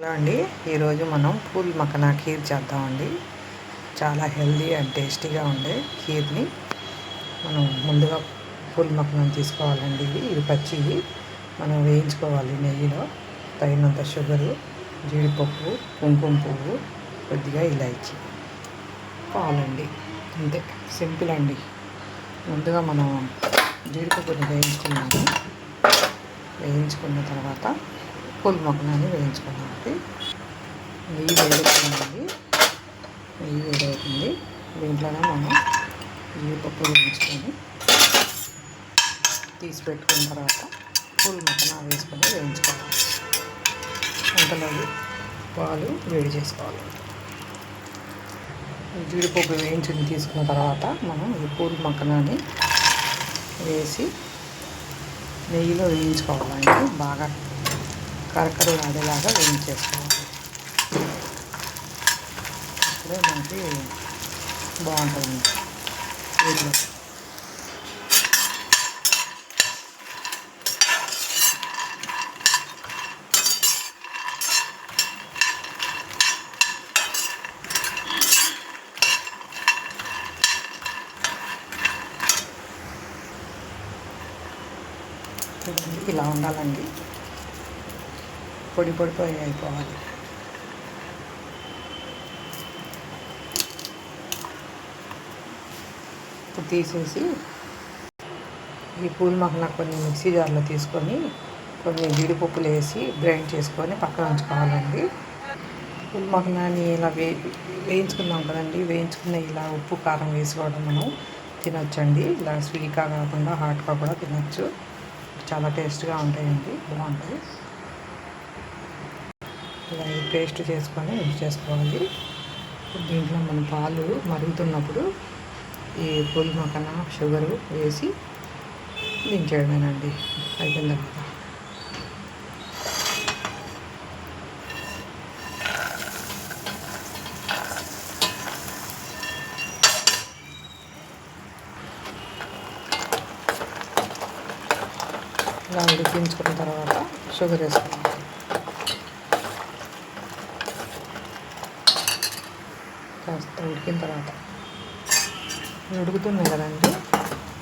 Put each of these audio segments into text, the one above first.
Hello అండి, ఈరోజు మనం పూల్ మఖనా ఖీర్ చేద్దామండి. చాలా హెల్దీ అండ్ టేస్టీగా ఉండే ఖీర్ని మనం ముందుగా పూల్ మఖనాని తీసుకోవాలండి. ఇది పచ్చివి మనం వేయించుకోవాలి నెయ్యిలో. తగినంత షుగరు, జీడిపప్పు, కుంకుమ పువ్వు, కొద్దిగా ఇలాచి, పాలండి. అంతే, సింపుల్ అండి. ముందుగా మనం జీడిపప్పుని వేయించుకున్న తర్వాత పూల్ మఖనాని వేయించుకున్నామండి. నెయ్యి వేడుతుందండి, నెయ్యి వేడవుతుంది. దీంట్లోనే మనం జీడిపప్పు వేయించుకొని తీసి పెట్టుకున్న తర్వాత పూల్ మఖనా వేసుకొని వేయించుకోవాలి. అంతలో పాలు వేడి చేసుకోవాలి. జీడిపప్పు వేయించుని తీసుకున్న తర్వాత మనం ఈ పూల్ మఖనాని వేసి నెయ్యిలో వేయించుకోవాలండి. బాగా కరకర ఆడేలాగా వేయించేసుకోవాలి. అప్పుడే మనకి బాగుంటుంది వీటిలో. ఇలా ఉండాలండి, పొడి అయిపోవాలి. ఇప్పుడు తీసేసి ఈ పూల్ మఖనా కొన్ని మిక్సీ జార్లో తీసుకొని కొన్ని జీడిపప్పులు వేసి గ్రైండ్ చేసుకొని పక్కన ఉంచుకోవాలండి. పూల్ మఖనాని ఇలా వేయించుకుందాం కదండి. వేయించుకున్న ఇలా ఉప్పు కారం వేసుకోవడం మనం తినొచ్చండి. ఇలా స్వీట్గా కాకుండా హాట్గా కూడా తినొచ్చు. చాలా టేస్ట్గా ఉంటాయండి, బాగుంటాయి. ఇలా పేస్ట్ చేసుకొని మిక్స్ చేసుకోవాలి. దీంట్లో మన పాలు మరుగుతున్నప్పుడు ఈ పూల్ మఖనా షుగరు వేసి దించేయడమేనండి. అయిపోయిన తర్వాత ఇలా ఉడికించుకున్న తర్వాత షుగర్ వేసుకోవాలి. కాస్త ఉడికిన తర్వాత ఉడుకుతుంది కదండి,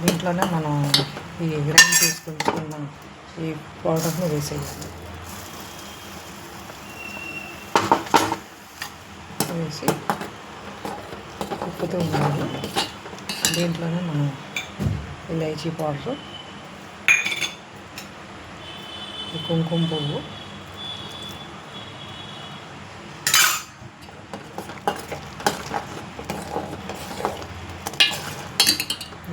దీంట్లోనే మనం ఈ గ్రైండ్ చేసుకుంటున్న ఈ పౌడర్ని వేసేయాలి. వేసి ఉప్పుతూ ఉండాలి. దీంట్లోనే మనం ఇలాచీ పౌడరు, కుంకుమ పువ్వు,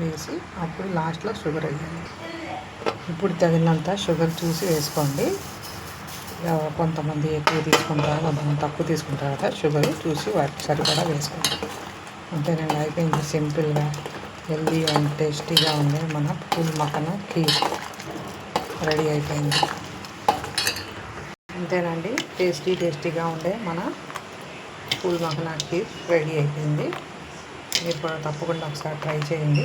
వేసి అప్పుడు లాస్ట్లో షుగర్ వేయాలి. ఇప్పుడు తగినంత షుగర్ చూసి వేసుకోండి. కొంతమంది ఎక్కువ తీసుకుంటారు, కొంతమంది తక్కువ తీసుకుంటారు కదా. షుగర్ చూసి వాటికి సరిపడా వేసుకోండి. అంతేనండి, అయిపోయింది. సింపుల్గా హెల్దీ అండ్ టేస్టీగా ఉండే మన పూల్ మఖనా ఖీర్ రెడీ అయిపోయింది. అంతేనండి, టేస్టీగా ఉండే మన పూల్ మఖనా ఖీర్ రెడీ అయిపోయింది. మీరు కూడా తప్పకుండా ఒకసారి ట్రై చేయండి.